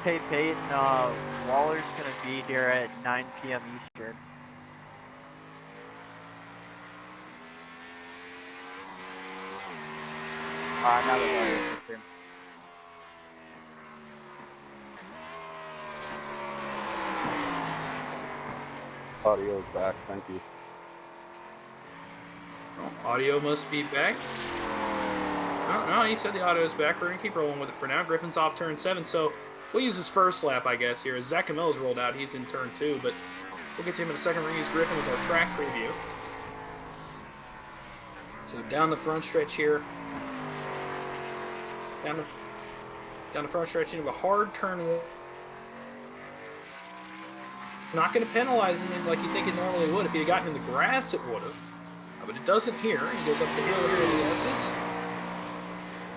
Hey Peyton, Waller's gonna be here at 9 p.m. Eastern. Now that Eastern. Audio's back, thank you. Oh, audio must be back. No, he said the audio is back. We're going to keep rolling with it for now. Griffin's off turn 7, so we'll use his first lap, I guess, here. As Zach Camilla's rolled out, he's in turn 2, but we'll get to him in a second. We're going to use Griffin as our track preview. So down the front stretch here. Down the front stretch into a hard turn. Not going to penalize him like you think it normally would. If he had gotten in the grass, it would have. But it doesn't here. He goes up the hill here in the S's.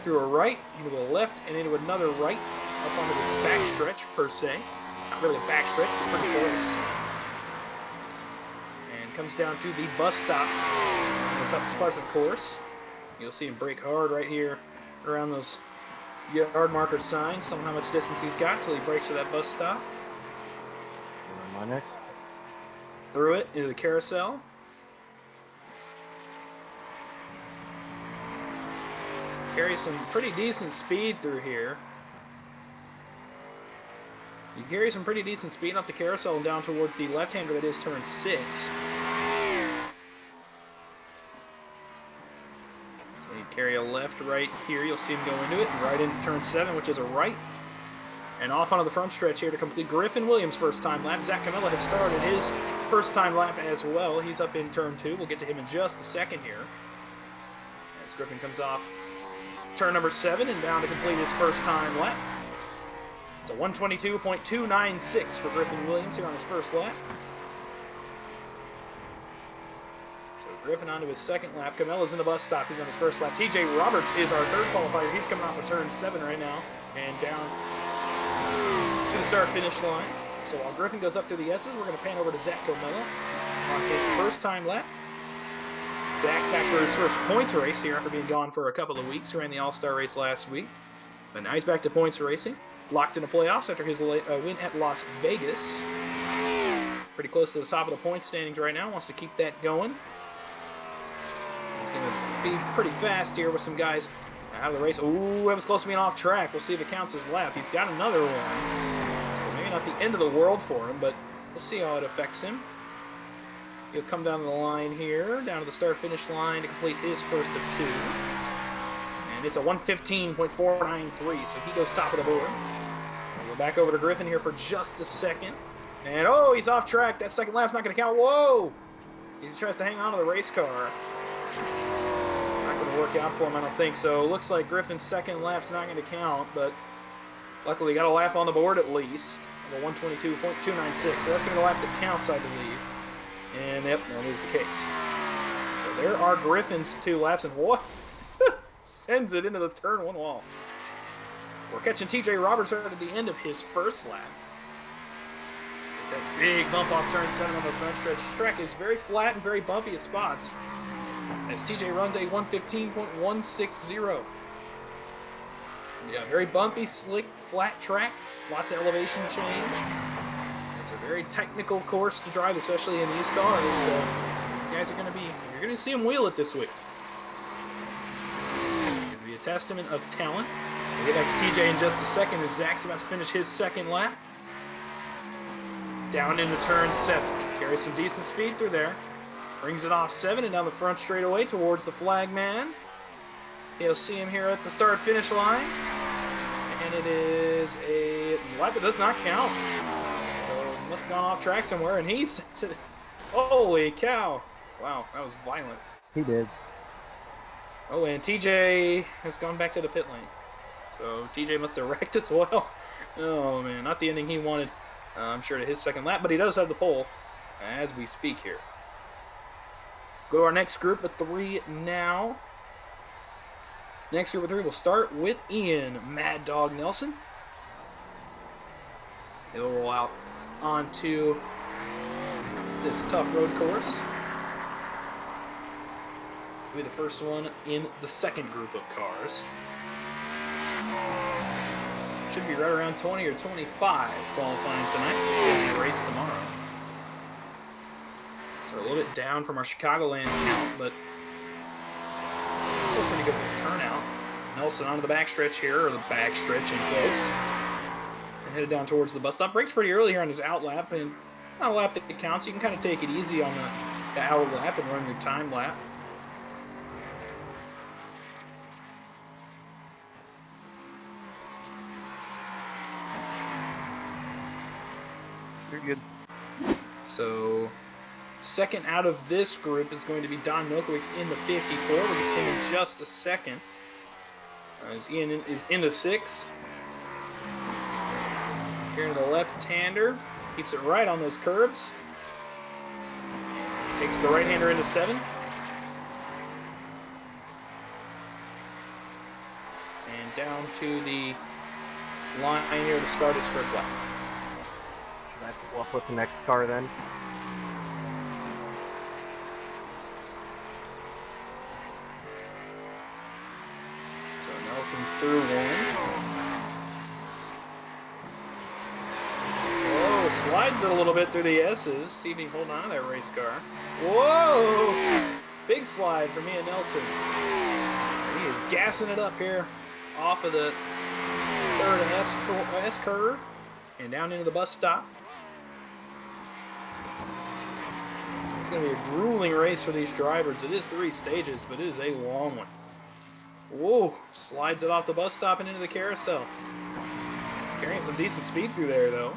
Through a right, into a left, and into another right. Up onto this back stretch, per se. Not really a back stretch, but pretty close. And comes down to the bus stop. In the toughest parts of the course. You'll see him brake hard right here around those yard marker signs. Tell him how much distance he's got till he brakes to that bus stop. Next. Through it into the carousel. Carries some pretty decent speed through here. You carry some pretty decent speed off the carousel and down towards the left-hander that is turn 6. So you carry a left, right here. You'll see him go into it and right into turn 7, which is a right. And off onto the front stretch here to complete Griffin Williams' first-time lap. Zach Camilla has started his first-time lap as well. He's up in turn 2. We'll get to him in just a second here. As Griffin comes off turn number 7 and down to complete his first-time lap. It's a 122.296 for Griffin Williams here on his first lap. So Griffin onto his second lap. Camilla's in the bus stop. He's on his first lap. TJ Roberts is our third qualifier. He's coming off of turn 7 right now and down to the start-finish line. So while Griffin goes up to the S's, we're going to pan over to Zach Camilla on his first-time lap. Back for his first points race here after being gone for a couple of weeks. Ran the All-Star race last week. But now he's back to points racing. Locked into playoffs after his win at Las Vegas. Pretty close to the top of the points standings right now. Wants to keep that going. He's going to be pretty fast here with some guys out of the race. Ooh, that was close to being off track. We'll see if it counts as lap. He's got another one. So maybe not the end of the world for him, but we'll see how it affects him. He'll come down the line here, down to the start-finish line to complete his first of 2. And it's a 115.493, so he goes top of the board. We'll go back over to Griffin here for just a second. And, oh, he's off track. That second lap's not going to count. Whoa! He tries to hang on to the race car. Not going to work out for him, I don't think. So looks like Griffin's second lap's not going to count, but luckily he got a lap on the board at least. A 122.296, so that's going to be the lap that counts, I believe. And yep, that is the case. So there are Griffin's 2 laps, and what? Sends it into the turn 1 wall. We're catching TJ Roberts right at the end of his first lap. That big bump off turn 7 on the front stretch. This track is very flat and very bumpy at spots. As TJ runs a 115.160. Yeah, very bumpy, slick, flat track. Lots of elevation change. It's a very technical course to drive, especially in these cars. So these guys are going to be, you're going to see them wheel it this week. It's going to be a testament of talent. We'll get back to TJ in just a second as Zach's about to finish his second lap. Down into turn 7. Carries some decent speed through there. Brings it off 7 and down the front straightaway towards the flag man. You'll see him here at the start-finish line. And it is a lap that does not count. So must have gone off track somewhere, and he's... Holy cow. Wow, that was violent. He did. Oh, and TJ has gone back to the pit lane. So TJ must have wrecked as well. Oh, man, not the ending he wanted, I'm sure, to his second lap, but he does have the pole as we speak here. Go to our next group of 3 now. Next group of 3 will start with Ian Mad Dog Nelson. He'll roll out onto this tough road course. He'll be the first one in the second group of cars. Should be right around 20 or 25 qualifying tonight. We'll see the race tomorrow. So a little bit down from our Chicagoland count, but still pretty good turnout. Nelson onto the backstretch here, or the backstretch in quotes. And headed down towards the bus stop. Breaks pretty early here on his out lap, and not a lap that counts. You can kind of take it easy on the out lap and run your time lap. You're good. So, second out of this group is going to be Don Milkowicz in the 54. We'll get him in just a second. As Ian is into 6. Here into the left-hander. Keeps it right on those curbs. Takes the right-hander into 7. And down to the line here to start his first lap. Should I swap with the next car then? So Nelson's through one. Whoa, slides it a little bit through the S's. See if he can hold on to that race car. Whoa! Big slide for Mia Nelson. He is gassing it up here off of the third S curve and down into the bus stop. It's going to be a grueling race for these drivers. It is 3 stages, but it is a long one. Whoa, slides it off the bus stop and into the carousel. Carrying some decent speed through there, though.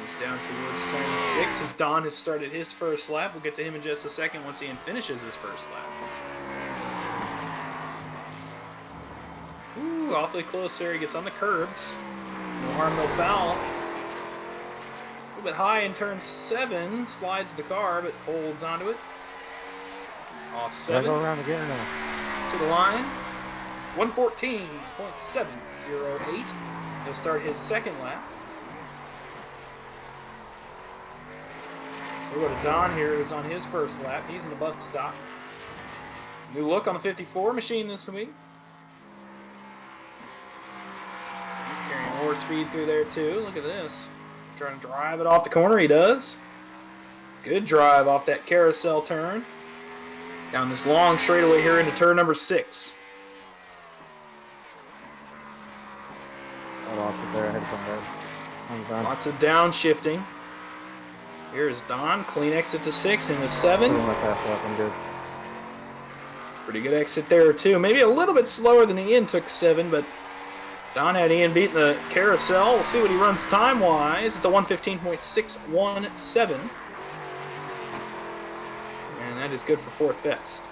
Moves down towards turn 6 as Don has started his first lap. We'll get to him in just a second once Ian finishes his first lap. Ooh, awfully close there. He gets on the curbs. No harm, no foul. A little bit high in turn 7. Slides the car, but holds onto it. Off 7. Go around again or no? To the line. 114.708. He'll start his second lap. We'll go to Don here, who's on his first lap. He's in the bus stop. New look on the 54 machine this week. He's carrying more speed through there, too. Look at this. Trying to drive it off the corner. He does. Good drive off that carousel turn. Down this long straightaway here into turn number 6. Got off there, ahead from there. Lots of downshifting. Here's Don. Clean exit to 6 into 7. I'm good. Pretty good exit there, too. Maybe a little bit slower than Ian took 7, but Don had Ian beating the carousel. We'll see what he runs time-wise. It's a 1:15.617. And that is good for 4th best.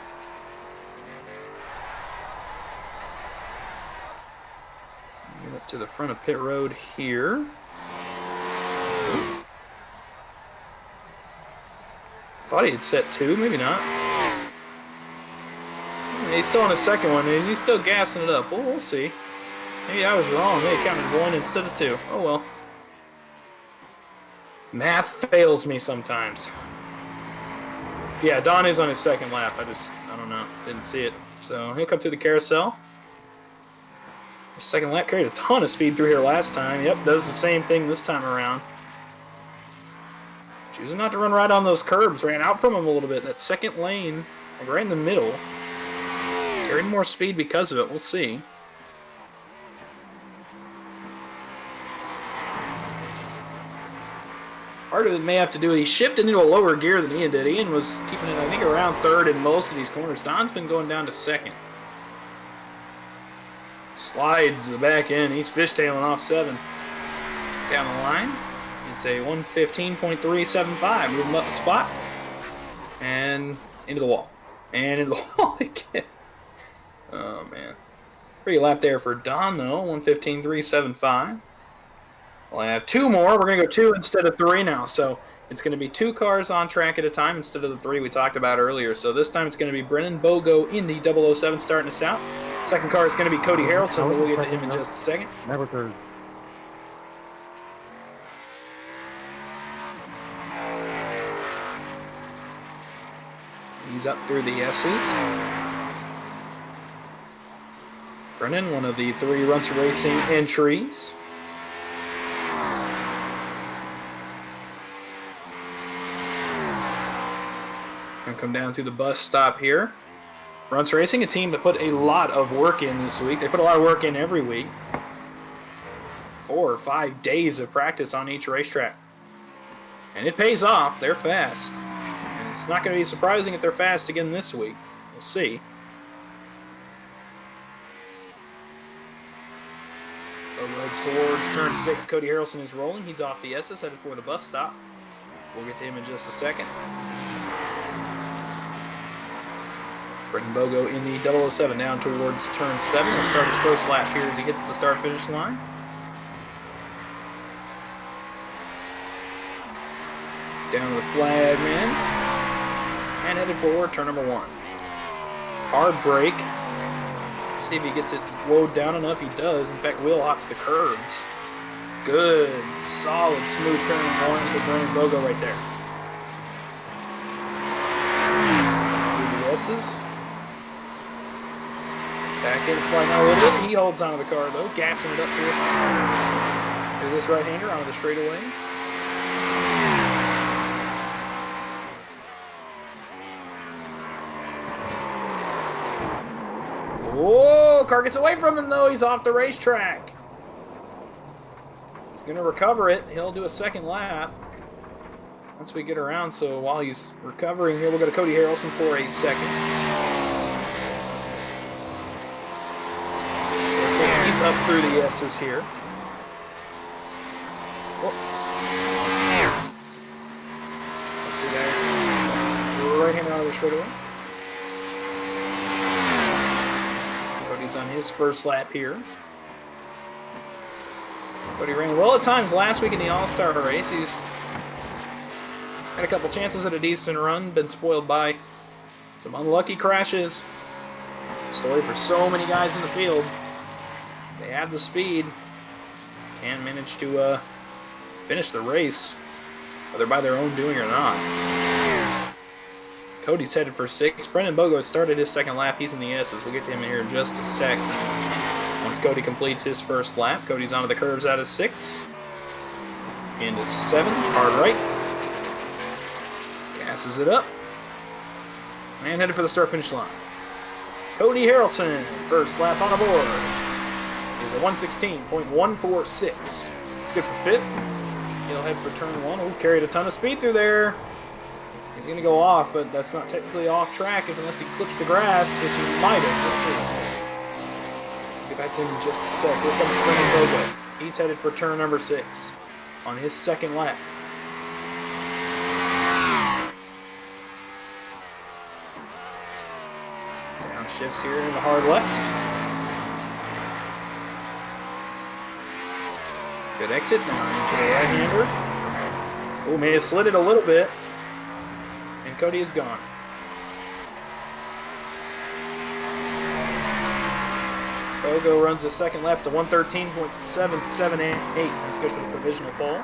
Get up to the front of pit road here. Thought he had set 2, maybe not. He's still on his second one. He's still gassing it up. Well, we'll see. Maybe I was wrong. Maybe counted 1 instead of 2. Oh well. Math fails me sometimes. Yeah, Don is on his second lap. I don't know. Didn't see it. So he'll come through the carousel. His second lap carried a ton of speed through here last time. Yep, does the same thing this time around. Choosing not to run right on those curbs. Ran out from him a little bit. That second lane, like right in the middle. Carried more speed because of it. We'll see. Part of it may have to do with he shifted into a lower gear than Ian did. Ian was keeping it, I think, around 3rd in most of these corners. Don's been going down to 2nd. Slides the back end. He's fishtailing off 7. Down the line. It's a 1:15.375. Move him up the spot. And into the wall. And into the wall again. Oh, man. Pretty lap there for Don, though. 1:15.375. Well, I have 2 more. We're going to go 2 instead of 3 now. So it's going to be 2 cars on track at a time instead of the 3 we talked about earlier. So this time it's going to be Brennan Bogo in the 007 starting us out. Second car is going to be Cody Harrelson, but we'll get to him in just a second. Never 3rd. He's up through the S's. Brennan, one of the 3 Runts Racing entries. Gonna come down through the bus stop here. Runts Racing, a team that put a lot of work in this week. They put a lot of work in every week. 4 or 5 days of practice on each racetrack. And it pays off. They're fast. And it's not going to be surprising if they're fast again this week. We'll see. Heads towards turn 6. Cody Harrelson is rolling. He's off the S's, headed for the bus stop. We'll get to him in just a second. Brendan Bogo in the 007 down towards turn 7. He'll start his first lap here as he hits the start-finish line. Down to the flag, man. And headed forward, turn number 1. Hard brake. See if he gets it low down enough. He does. In fact, Will hops the curbs. Good, solid, smooth turn 1 for Brendan Bogo right there. Through the S's. Back in, sliding out a little bit. He holds onto the car, though. Gassing it up here. To this right-hander onto the straightaway. Whoa! Car gets away from him, though. He's off the racetrack. He's going to recover it. He'll do a second lap once we get around. So while he's recovering here, we'll go to Cody Harrelson for a second. He's up through the S's here. Right hand out of the straightaway. Cody's on his first lap here. Cody ran well at times last week in the All-Star race. He's had a couple chances at a decent run, been spoiled by some unlucky crashes. Story for so many guys in the field. They have the speed, can't manage to finish the race, whether by their own doing or not. Cody's headed for 6. Brendan Bogo has started his second lap. He's in the S's. We'll get to him here in just a sec. Once Cody completes his first lap, Cody's onto the curves out of 6. Into 7, hard right. Gasses it up. And headed for the start-finish line. Cody Harrelson, first lap on the board. Is a 1:16.146. It's good for 5th. He'll head for turn 1. Oh, carried a ton of speed through there. He's going to go off, but that's not technically off track unless he clips the grass, which he might have. Let's see. Get back to him in just a sec. Here comes Brendan Bogo. He's headed for turn number 6 on his second lap. Downshifts here in the hard left. Good exit, now into the right-hander. Oh, may have slid it a little bit. And Cody is gone. Bogo runs the second lap to 1:13.778. That's good for the provisional pole.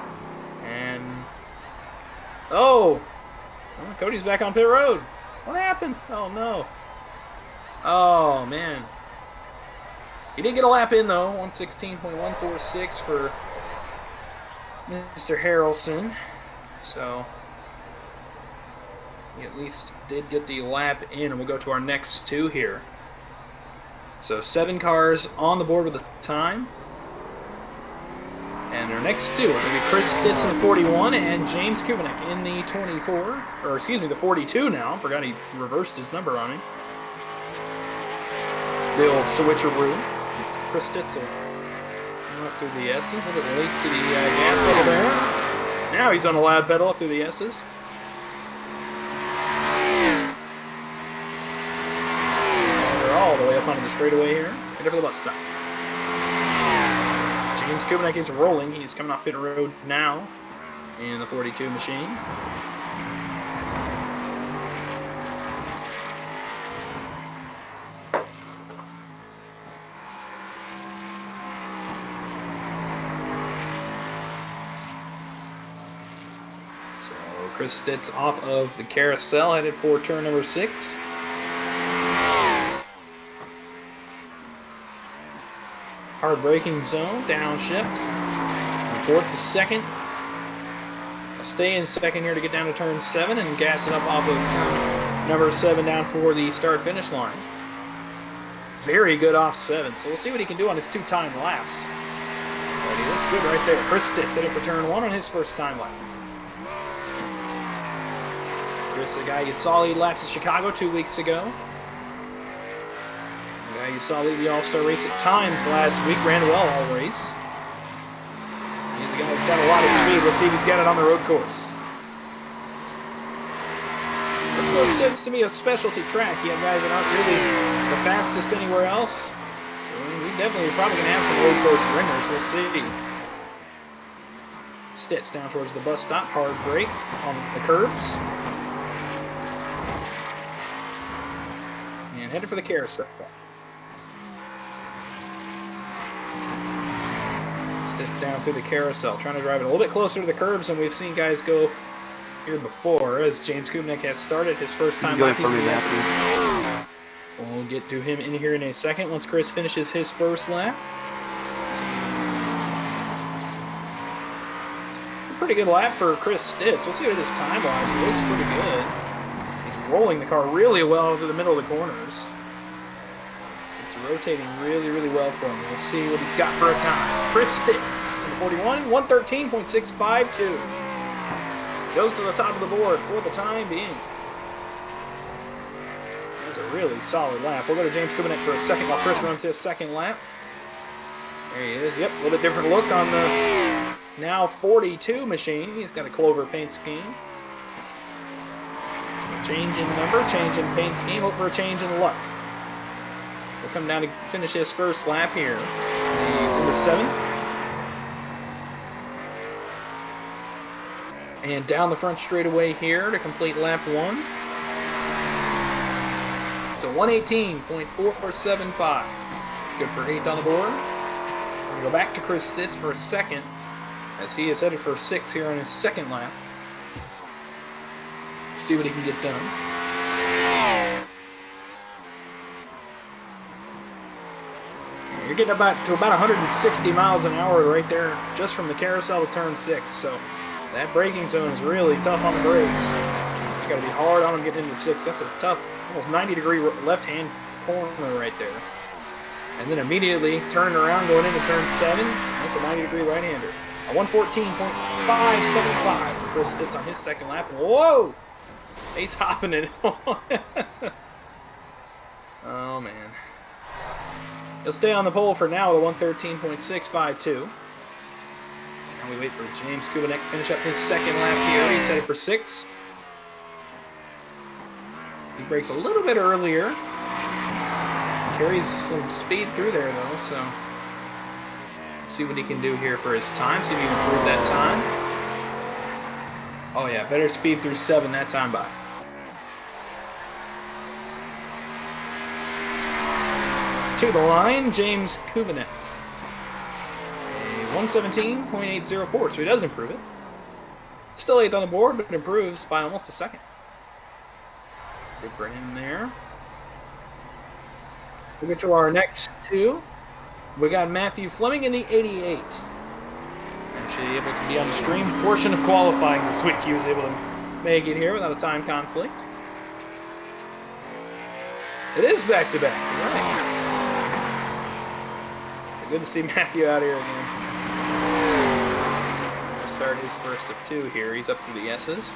And... oh! Well, Cody's back on pit road. What happened? Oh, no. Oh, man. He did get a lap in, though. 1:16.146 for Mr. Harrelson. So... he at least did get the lap in, and we'll go to our next 2 here. So 7 cars on the board with the time. And our next 2 are going to be Chris Stitz in the 41 and James Kubinek in the 24. Or excuse me, the 42 now. Forgot he reversed his number on me. The old switcheroo. Chris Stitz will come up through the S's. A little bit late to the gas pedal there. Now he's on the loud pedal up through the S's. All the way up onto the straightaway here. Headed for the bus stop. James Kubinek is rolling. He's coming off pit road now in the 42 machine. So Chris Stitz off of the carousel, headed for turn number 6. Hard braking zone, downshift. From 4th to 2nd. I'll stay in 2nd here to get down to turn 7 and gas it up off of turn number 7 down for the start-finish line. Very good off 7, so we'll see what he can do on his 2 time laps. But he looked good right there. Chris Stitz headed for turn 1 on his first time lap. Chris, the guy you saw lead laps at Chicago 2 weeks ago. The guy you saw lead the All-Star race at times last week, ran well all race. He's a guy who's got a lot of speed. We'll see if he's got it on the road course. Road course tends to be a specialty track. You have guys that aren't really the fastest anywhere else. So we definitely are probably going to have some road course ringers. We'll see. Stitz down towards the bus stop. Hard brake on the curbs. And headed for the carousel. Stitz down through the carousel, trying to drive it a little bit closer to the curbs than we've seen guys go here before, as James Kubnik has started his first time lap. We'll get to him in here in a second once Chris finishes his first lap. Pretty good lap for Chris Stitz. We'll see what his time was. He looks pretty good. He's rolling the car really well through the middle of the corners. It's rotating really, really well for him. We'll see what he's got for a time. Chris Stitz in the 41, 113.652. Goes to the top of the board for the time being. That was a really solid lap. We'll go to James Kubnik for a second while Chris runs his second lap. There he is. Yep, a little bit different look on the now 42 machine. He's got a clover paint scheme. Change in number, change in paint scheme. Hope for a change in luck. We'll come down to finish his first lap here. He's in the 7th. And down the front straightaway here to complete lap 1. It's a 118.475. It's good for 8th on the board. We're going to go back to Chris Stitz for a second, as he is headed for 6 here on his second lap. See what he can get done. You're getting to about 160 miles an hour right there, just from the carousel to turn 6. So that braking zone is really tough on the brakes. You got to be hard on them getting into 6. That's a tough, almost 90-degree left-hand corner right there. And then immediately turning around going into turn 7. That's a 90-degree right-hander. A 114.575 for Chris Stitz on his second lap. Whoa! He's hopping it. Oh, man. He'll stay on the pole for now with a 113.652. And we wait for James Kubnik to finish up his second lap here. He's headed for 6. He brakes a little bit earlier. Carries some speed through there, though, so see what he can do here for his time. See if he can improve that time. Oh, yeah, better speed through 7 that time by. To the line, James Kubnik. A 117.804, so he does improve it. Still 8th on the board, but improves by almost a second. Good for him there. We'll get to our next 2. We got Matthew Fleming in the 88. Actually able to be on the streamed portion of qualifying this week. He was able to make it here without a time conflict. It is back-to-back. Right. Good to see Matthew out here again. He'll start his first of 2 here. He's up to the S's.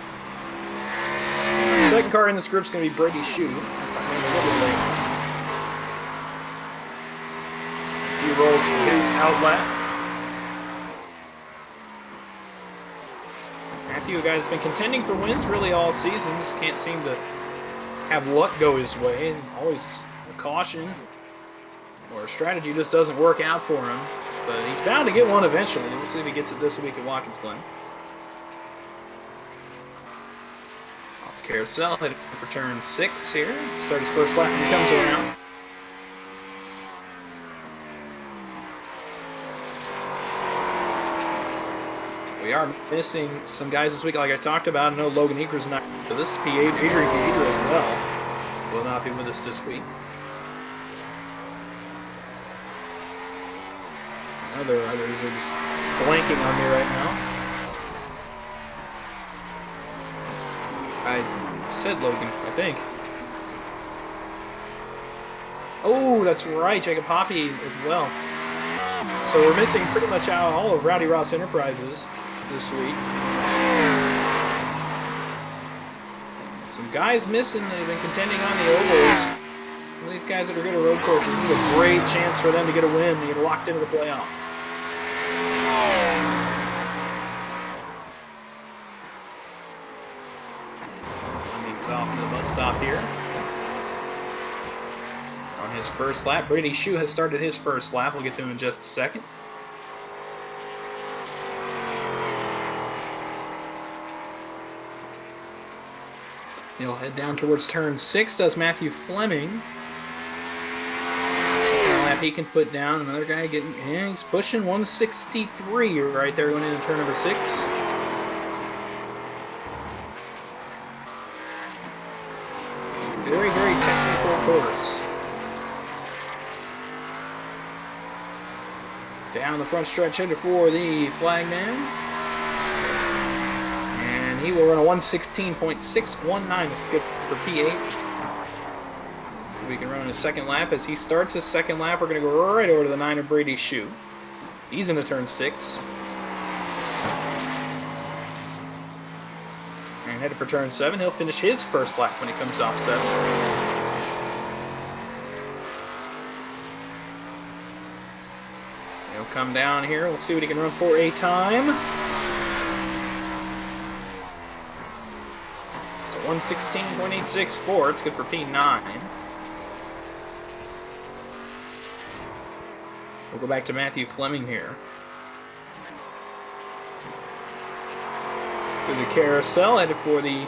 Second car in this group is going to be Brady Shue. We'll talk about him a little bit later. He rolls for his outlet. Matthew, a guy that's been contending for wins really all season, just can't seem to have luck go his way, and always a caution or a strategy just doesn't work out for him. But he's bound to get one eventually. We'll see if he gets it this week at Watkins, Glen. Off the carousel, headed for turn 6 here. Start his first lap when he comes around. We are missing some guys this week, like I talked about. I know Logan Eaker's not with us. Adrian Piedra as well will not be with us this week. Others are just blanking on me right now. I said Logan, I think. Oh, that's right, Jacob Hoppy as well. So we're missing pretty much out all of Rowdy Ross Enterprises this week. Some guys missing that have been contending on the ovals. Some of these guys that are good at road courses, this is a great chance for them to get a win, to get locked into the playoffs. Cummings off into the bus stop here. On his first lap, Brady Shue has started his first lap. We'll get to him in just a second. He'll head down towards turn 6, does Matthew Fleming. Second lap he can put down. Another guy getting, yeah, he's pushing 163 right there going into turn number 6. Very, very technical course. Down the front stretch headed for the flagman. And he will run a 116.619. That's good for P8. So we can run a second lap. As he starts his second lap, we're going to go right over to the 9 of Brady Shue. He's into turn 6. And headed for turn 7. He'll finish his first lap when he comes off 7. He'll come down here. We'll see what he can run for a time. It's a 116.864. It's good for P9. We'll go back to Matthew Fleming here. Through the carousel, headed for the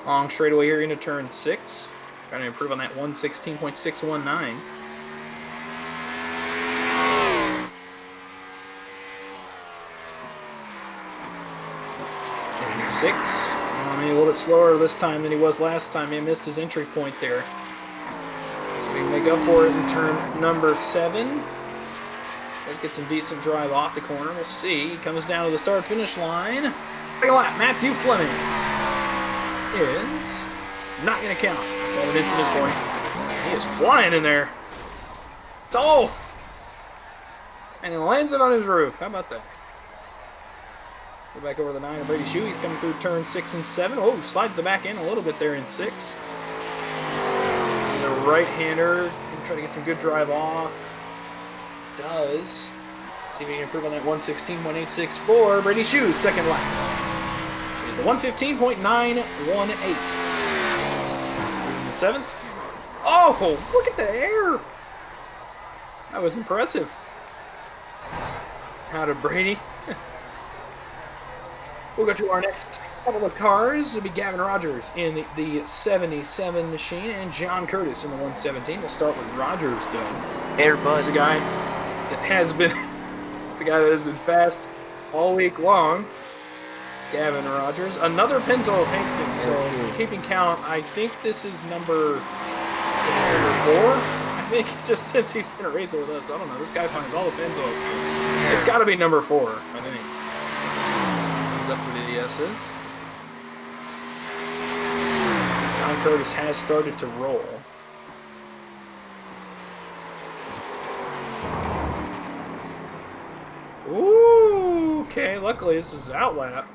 long straightaway here into turn 6. Trying to improve on that 116.619. 6. Maybe a little bit slower this time than he was last time. He missed his entry point there. So we can make up for it in turn number 7. Let's get some decent drive off the corner. We'll see. He comes down to the start-finish line. Second lap, Matthew Fleming is not going to count. So an incident point. He is flying in there. Oh! And he lands it on his roof. How about that? Go back over the 9 of Brady Shue. He's coming through turn 6 and 7. Oh, slides the back end a little bit there in 6. And the right-hander can try to get some good drive off. Does. See if he can improve on that 116.864. Brady Shue's second lap. It's a 115.918. In the 7th. Oh, look at the air. That was impressive. Out of Brady. We'll go to our next couple of cars. It'll be Gavin Rogers in the 77 machine and John Curtis in the 117. We'll start with Rogers doing. Airbud. This is a guy that has been fast all week long. Gavin Rogers. Another Pennzoil paint scheme. So keeping count, I think this is number 4. I think just since he's been a racer with us, I don't know. This guy finds all the Pennzoil. It's got to be number 4, I think. Up for the S's. John Curtis has started to roll. Ooh, okay, luckily this is outlap.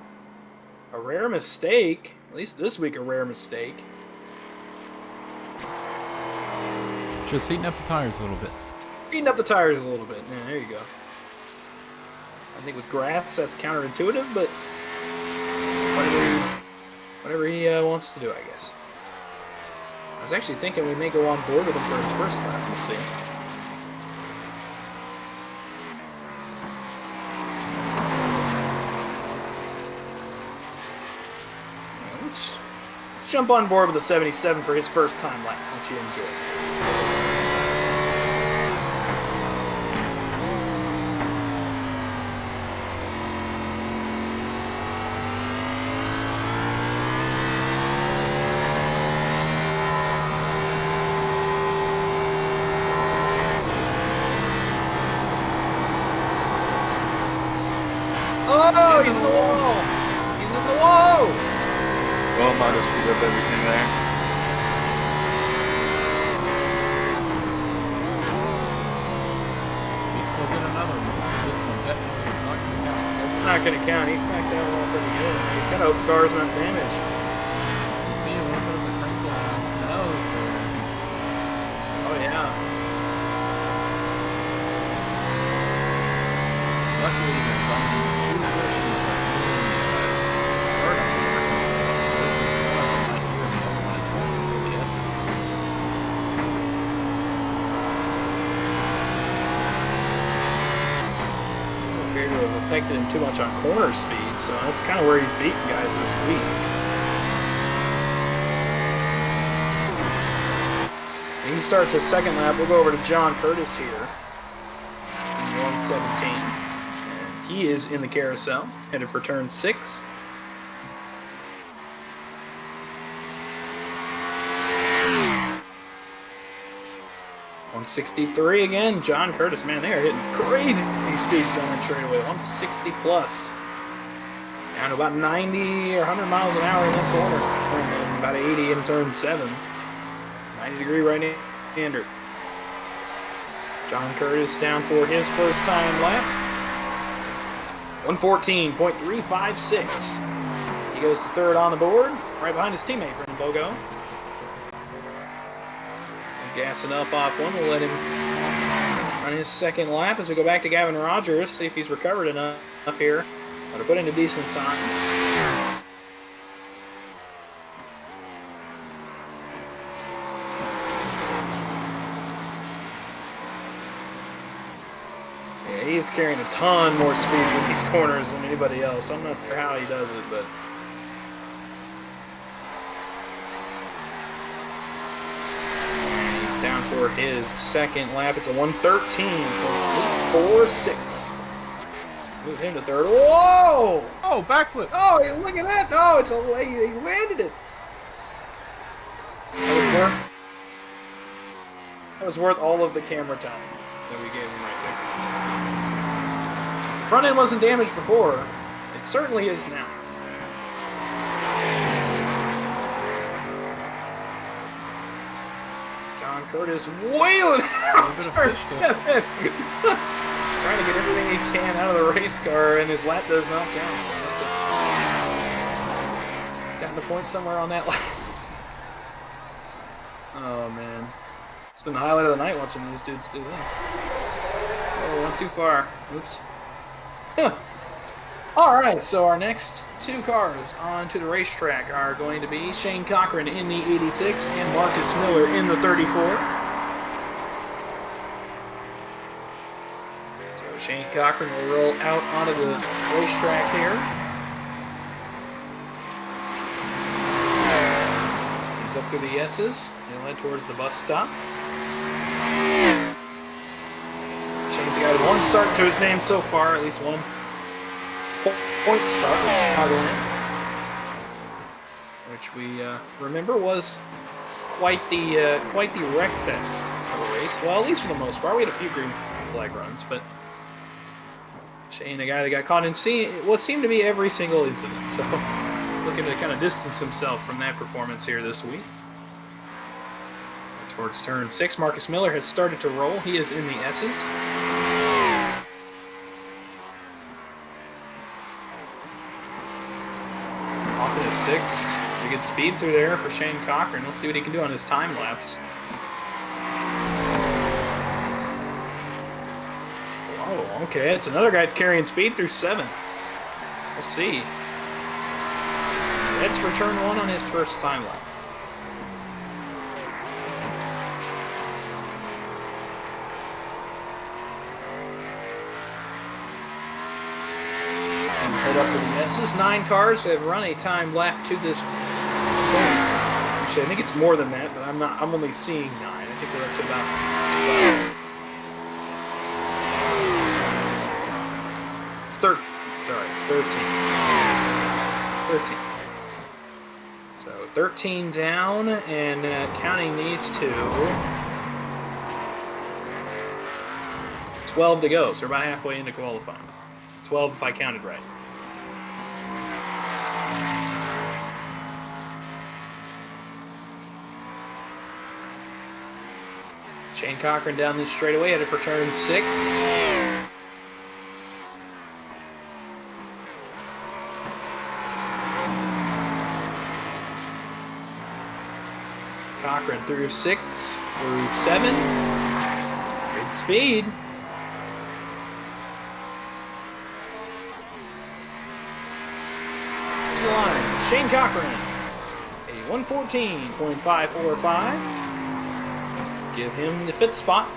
A rare mistake, at least this week a rare mistake. Just heating up the tires a little bit. Heating up the tires a little bit, yeah, there you go. I think with grass that's counterintuitive, but whatever he wants to do, I guess. I was actually thinking we may go on board with him for his first lap. We'll see. Let's jump on board with the 77 for his first time lap. Let you enjoy it. Oh, he's in the wall. He's in the wall. Well, might have speed up everything there. He still did another one. This one definitely is not going to count. It's not going to count. He smacked that wall pretty good. He's got to hope the car's not damaged. You can see a little bit of the crinkle on his nose there. Oh, yeah. Luckily, there's only two versions of the bird up here. This is one right here, and the other one is right before the S's. Doesn't appear to have affected him too much on corner speed, so that's kind of where he's beating guys this week. He starts his second lap. We'll go over to John Curtis here. He's 117. And he is in the carousel, headed for turn 6. .163 again. John Curtis, man, they are hitting crazy speeds down that straightaway. 160 plus. Down to about 90 or 100 miles an hour in that corner. And about 80 in turn 7. 90-degree right-hander. John Curtis down for his first time lap. 114.356. He goes to third on the board, right behind his teammate, Brendan Bogo. Gassing up off one. We'll let him run his second lap as we go back to Gavin Rogers, see if he's recovered enough here. But to put in a decent time. Yeah, he's carrying a ton more speed in these corners than anybody else. I'm not sure how he does it, but down for his second lap. It's a 113.846. Move him to third. Whoa! Oh, backflip! Oh, look at that! Oh, it's a he landed it. That was worth all of the camera time that we gave him right there. The front end wasn't damaged before. It certainly is now. John Curtis wailing out turn 7. Trying to get everything he can out of the race car, and his lap does not count. So he must have gotten the point somewhere on that lap. Oh, man. It's been the highlight of the night watching these dudes do this. Oh, went too far. Oops. All right, so our next two cars onto the racetrack are going to be Shane Cochran in the 86 and Marcus Miller in the 34. So Shane Cochran will roll out onto the racetrack here. He's up to the S's. He'll head towards the bus stop. Shane's got one start to his name so far, at least one point start in Chicagoland, which we remember was quite the wreck fest of a race. Well, at least for the most part, we had a few green flag runs, but Shane, a guy that got caught in what seemed to be every single incident, so looking to kind of distance himself from that performance here this week. Towards turn 6, Marcus Miller has started to roll. He is in the S's. Off at 6. A good speed through there for Shane Cochran. We'll see what he can do on his time lapse. Oh, okay. It's another guy that's carrying speed through 7. We'll see. That's for turn 1 on his first time lap. Head up for the S's. 9 cars have run a time lap to this point. Actually, I think it's more than that, but I'm only seeing 9. I think we're up to about 12. It's 13. Sorry, 13. 13. So 13 down, and counting these two, 12 to go. So we're about halfway into qualifying. 12 if I counted right. Shane Cochran down this straightaway, headed for turn 6. Cochran through 6, through 7. Good speed. To the line, Shane Cochran, a 114.545. Give him the 5th spot.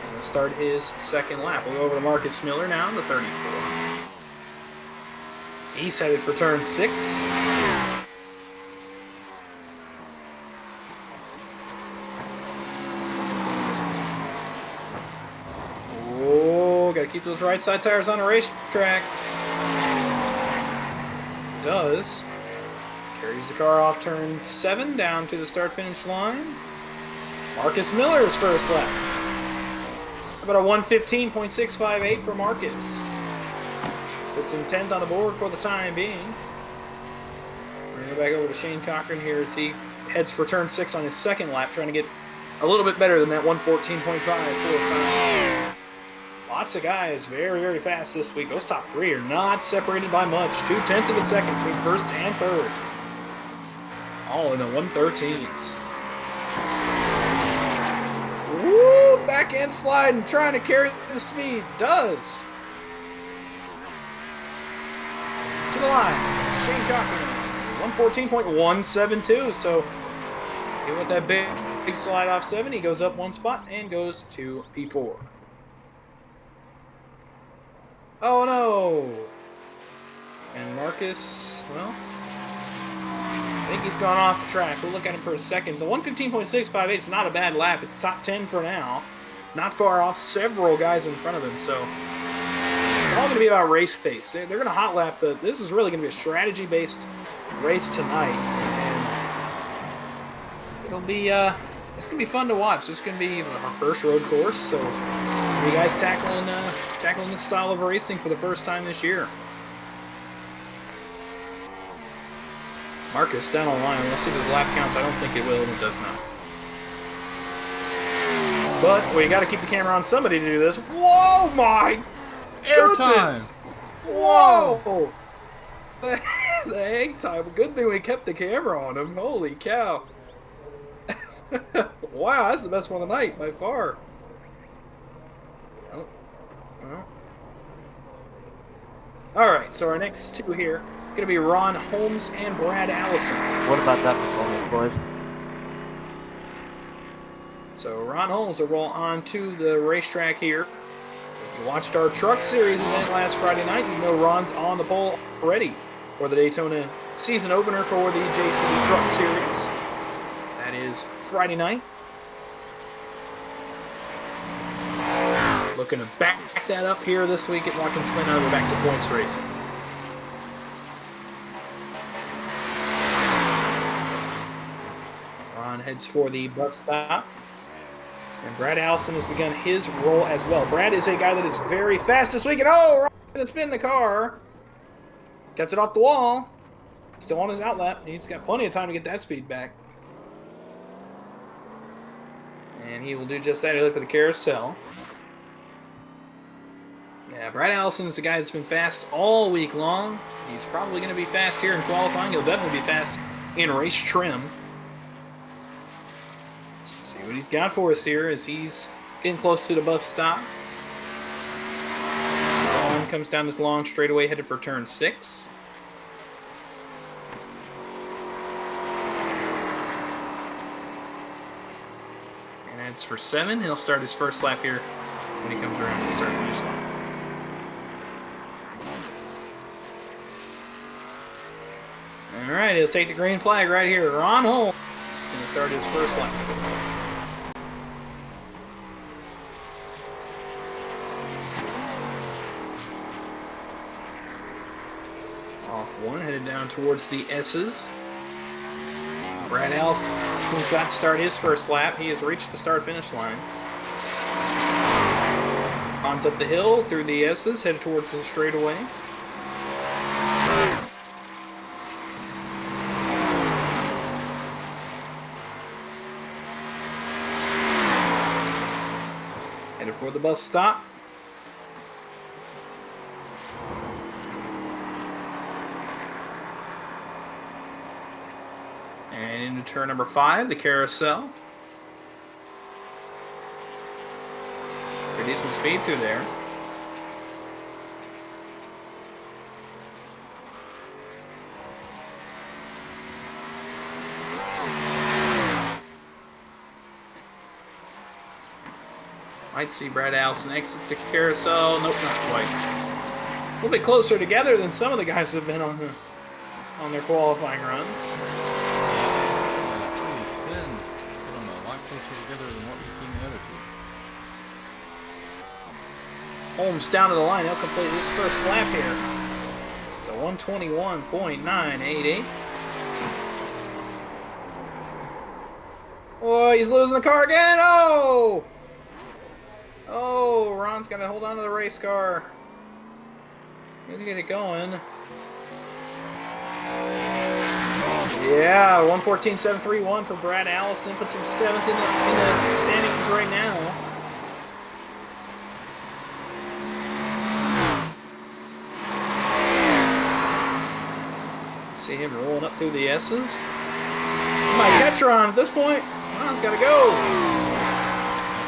And we'll start his 2nd lap. We'll go over to Marcus Miller now, the 34. He's headed for turn 6. Oh, gotta keep those right side tires on the racetrack. Does. Carries the car off turn 7 down to the start-finish line. Marcus Miller's first lap. About a 115.658 for Marcus. Puts him 10th on the board for the time being. We're going to go back over to Shane Cochran here as he heads for turn 6 on his 2nd lap, trying to get a little bit better than that 114.545. Lots of guys very, very fast this week. Those top 3 are not separated by much. 0.2 of a second between 1st and 3rd. All in the 113s. Woo! Backhand slide and trying to carry the speed. Does. To the line. Shane Cochran. 114.172. So, he went that big slide off 7. He goes up 1 spot and goes to P4. Oh no! And Marcus, well, I think he's gone off the track. We'll look at him for a second. The 115.658 is not a bad lap. It's top 10 for now. Not far off several guys in front of him, so it's all going to be about race pace. They're going to hot lap, but this is really going to be a strategy-based race tonight. And it'll be, it's going to be fun to watch. This is going to be our first road course, so it's going to be guys tackling this style of racing for the first time this year. Marcus down on the line. We'll see if his lap counts. I don't think it will, and it does not. But we got to keep the camera on somebody to do this. Whoa, my goodness! Whoa! The hang time. Good thing we kept the camera on him. Holy cow! Wow, that's the best one of the night by far. Oh, well. All right, so our next 2 here. Going to be Ron Holmes and Brad Allison. What about that performance, boys? So Ron Holmes will roll on to the racetrack here. If you watched our Truck Series event last Friday night, you know Ron's on the pole already for the Daytona season opener for the JCB Truck Series. That is Friday night. Looking to back that up here this week at Watkins Glen. Now we're back to points racing. Ron heads for the bus stop. And Brad Allison has begun his roll as well. Brad is a guy that is very fast this week. And oh, Ron going to spin the car. Kept it off the wall. Still on his outlap. He's got plenty of time to get that speed back. And he will do just that. He'll look for the carousel. Yeah, Brad Allison is a guy that's been fast all week long. He's probably going to be fast here in qualifying. He'll definitely be fast in race trim. Let's see what he's got for us here as he's getting close to the bus stop. Glen comes down this long straightaway headed for turn 6. And that's for 7. He'll start his first lap here when he comes around to the start-finish line. All right, he'll take the green flag right here. Ron Holmes is going to start his first lap. Off 1, headed down towards the S's. Brad Allison's about to start his first lap. He has reached the start-finish line. Runs up the hill through the S's, headed towards the straightaway. Headed for the bus stop. And into turn number 5, the carousel. Pretty decent speed through there. Might see Brad Allison exit the carousel. Nope, not quite. A little bit closer together than some of the guys have been on their qualifying runs. Really spin, put them a lot closer together than what we've seen the other two. Holmes down to the line. He'll complete his first lap here. It's a 121.988. Oh, he's losing the car again. Oh! Oh, Ron's got to hold on to the race car. He'll get it going. Yeah, 114.731 for Brad Allison. Puts him 7th in the standings right now. See him rolling up through the S's. Might catch Ron at this point. Ron's got to go.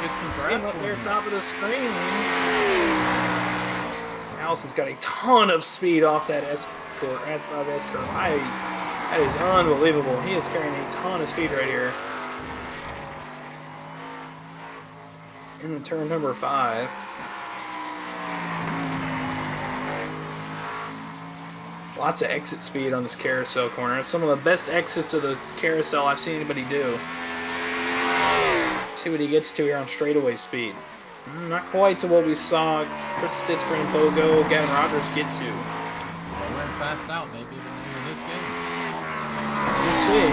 Get some See him up there top of the screen. Allison's got a ton of speed off that S-curve. That's not S-curve. That is unbelievable. He is carrying a ton of speed right here. In turn number 5. Lots of exit speed on this carousel corner. It's some of the best exits of the carousel I've seen anybody do. See what he gets to here on straightaway speed. Not quite to what we saw Chris Stitzberg and Bogo, Gavin Rogers get to. Slower and fast out, maybe, than in this game. We'll see.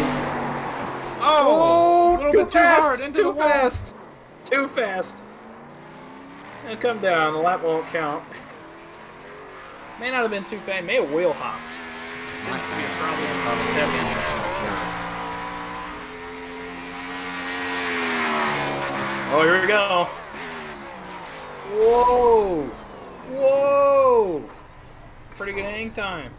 Oh! A little too bit fast, too hard, into too the wall. fast, too fast. And come down, the lap won't count. May not have been too fast, may have wheel hopped. Tends to be a problem with heavy. Oh, here we go. Whoa! Whoa! Pretty good hang time.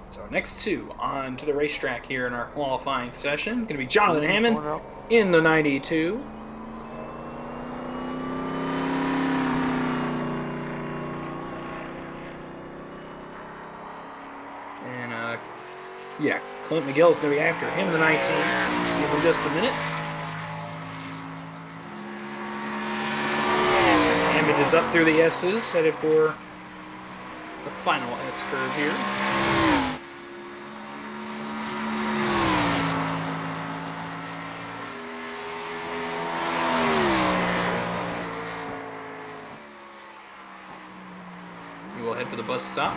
So next 2 on to the racetrack here in our qualifying session. Going to be Jonathan Hammond in the 92. Yeah, Clint McGill's going to be after him in the 19. See him in just a minute. Hammond is up through the S's, headed for the final S curve here. We will head for the bus stop.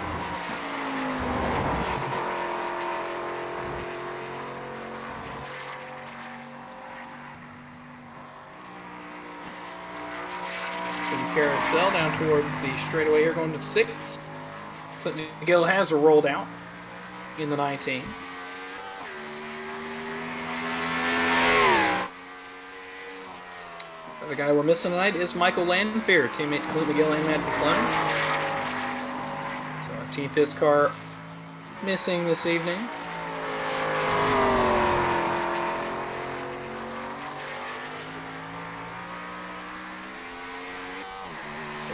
Carousel down towards the straightaway here, going to 6. Clint McGill has rolled out in the 19. The other guy we're missing tonight is Michael Lanfear, teammate to Clint McGill and Matt Fleming. So a Team Fist car missing this evening.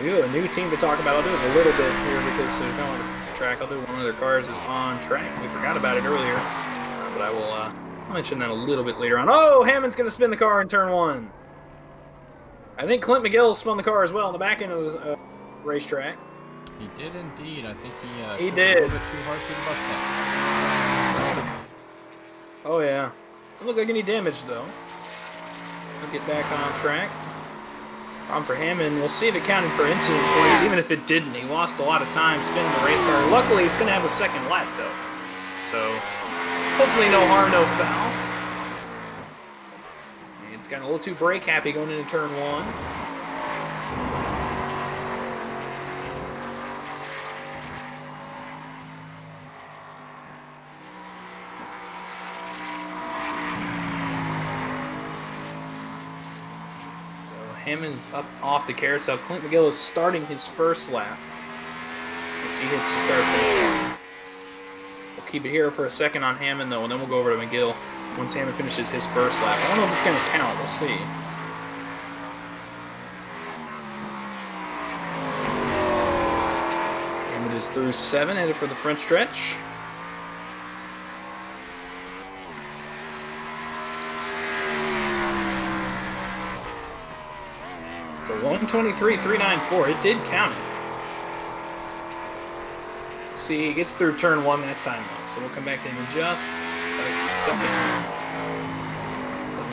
We have a new team to talk about. I'll do it a little bit here because they're not on the track. I'll do one of their cars is on track. We forgot about it earlier, but I will I'll mention that a little bit later on. Oh, Hammond's going to spin the car in turn 1. I think Clint McGill spun the car as well on the back end of the racetrack. He did indeed. I think he took did. a little bit too hard through the bus stop. Oh, yeah. Doesn't look like any damage, though. We'll get back on track. Problem for Hammond. We'll see if it counted for incident points. Even if it didn't, he lost a lot of time spinning the race car. Luckily, he's going to have a second lap, though. So, hopefully no harm, no foul. And it's gotten a little too brake happy going into turn 1. Hammond's up off the carousel. Clint McGill is starting his first lap as he hits the start-finish line. We'll keep it here for a second on Hammond, though, and then we'll go over to McGill once Hammond finishes his first lap. I don't know if it's going to count. We'll see. Hammond is through 7, headed for the front stretch. It's a 1:23.394. It did count it. See, he gets through turn 1 that time, though, so we'll come back to him in just a second.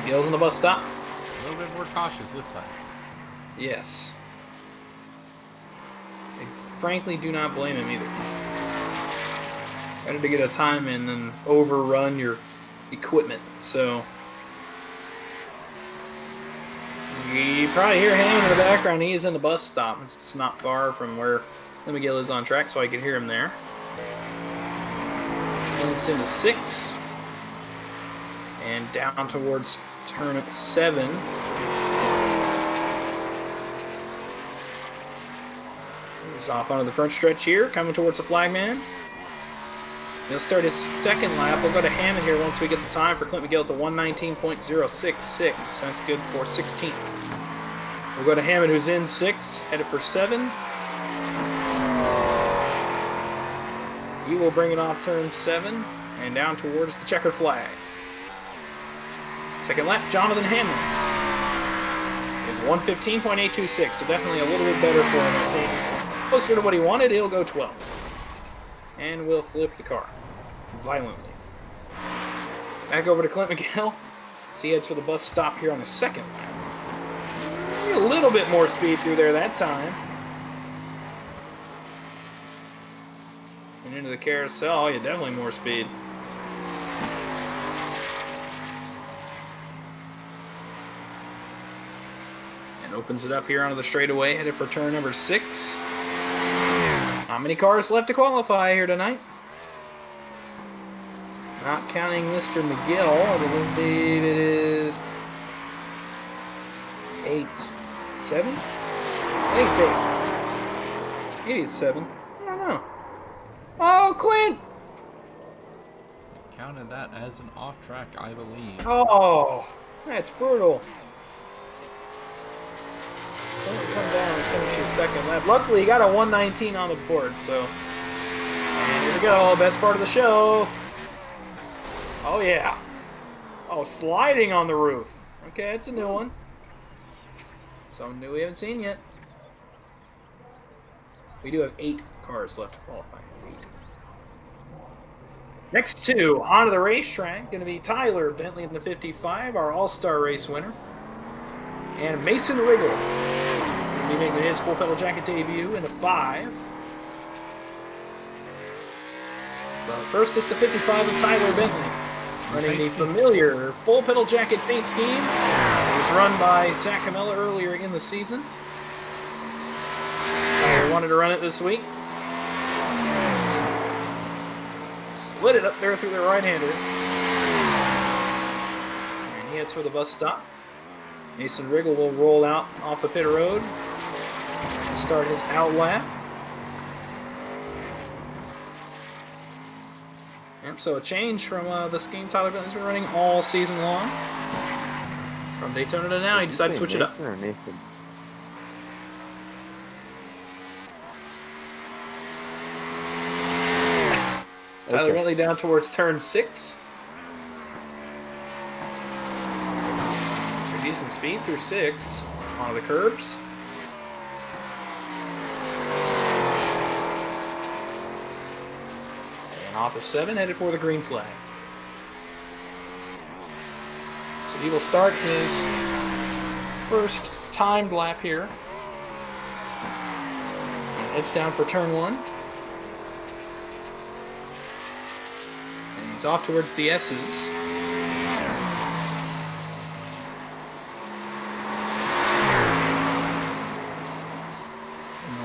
McGill's on the bus stop. A little bit more cautious this time. Yes. I frankly do not blame him either. Better to get a time in than overrun your equipment, so... You probably hear him in the background. He is in the bus stop. It's not far from where McGill is on track, so I can hear him there. It's into 6. And down towards turn 7. He's off onto the front stretch here, coming towards the flagman. He'll start his second lap. We'll go to Hammond here once we get the time for Clint McGill. It's a 1:19.066. That's good for 16th. We'll go to Hammond, who's in 6, headed for 7. He will bring it off turn 7 and down towards the checkered flag. Second lap, Jonathan Hammond is 1:15.826, so definitely a little bit better for him. Closer to what he wanted, he'll go 12. And we'll flip the car violently. Back over to Clint McGill. He heads for the bus stop here on his second lap. A little bit more speed through there that time. And into the carousel, yeah, definitely more speed. And opens it up here onto the straightaway, headed for turn number 6. Not many cars left to qualify here tonight. Not counting Mr. McGill, I believe it is 8, 7? I think it's 8. Maybe it's 7. I don't know. Oh, Clint! Counted that as an off track, I believe. Oh, that's brutal. Clint come down and finish his second lap. Luckily, he got a 1:19 on the board, so. And here we go, best part of the show. Oh, yeah. Oh, sliding on the roof. Okay, that's a new one. Something new we haven't seen yet. We do have 8 cars left to qualify. 8. Next 2, onto the racetrack, going to be Tyler Bentley in the 55, our All-Star race winner. And Mason Riggle, going to be making his full pedal jacket debut in the 5. But first, it's the 55 of Tyler Bentley, running the familiar full pedal jacket paint scheme. It was run by Zach Camella earlier in the season. Tyler wanted to run it this week. Slid it up there through the right-hander. And he heads for the bus stop. Mason Riggle will roll out off the pit road. Start his out lap. Yep, so a change from the scheme Tyler Bentley's been running all season long. From Daytona to now, he decided to switch it up. Tyler Bentley down towards turn 6. Decent speed through 6 on the curbs. And off the 7, headed for the green flag. So he will start his first timed lap here. And heads down for turn 1. And he's off towards the S's.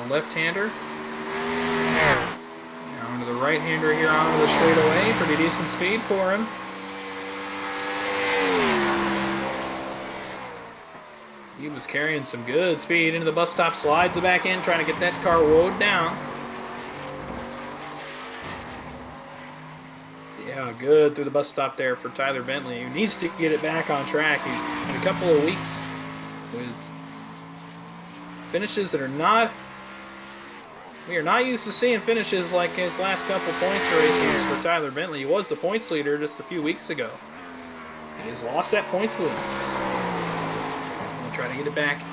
Left-hander. Down to the right-hander here onto the straightaway. Pretty decent speed for him. He was carrying some good speed into the bus stop, slides the back end, trying to get that car rode down. Yeah, good through the bus stop there for Tyler Bentley, who needs to get it back on track. He's in a couple of weeks with finishes that are not... We are not used to seeing finishes like his last couple points races for Tyler Bentley. He was the points leader just a few weeks ago. He has lost that points lead. So he's going to try to get it back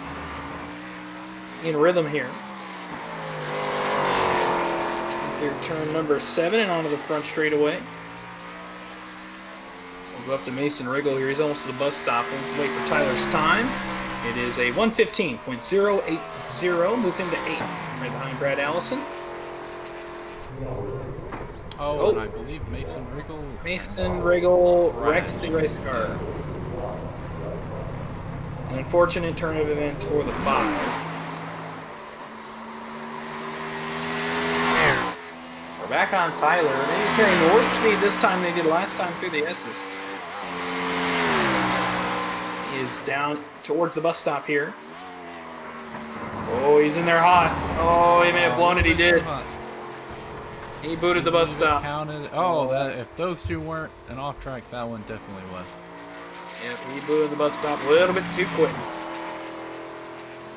in rhythm here. Through turn number 7 and onto the front straightaway. We'll go up to Mason Riggle here. He's almost to the bus stop. We'll wait for Tyler's time. It is a 1:15.080. Move him to 8th, right behind Brad Allison. Oh, and I believe Mason Riggle wrecked the race car. An unfortunate turn of events for the 5. We're back on Tyler. They're carrying more speed this time than they did last time through the S's. He is down towards the bus stop here. Oh, he's in there hot. Oh, he may have blown it. He did. He booted the bus stop. Counted. Oh, that if those two weren't an off track, that one definitely was. Yep, he booted the bus stop a little bit too quick.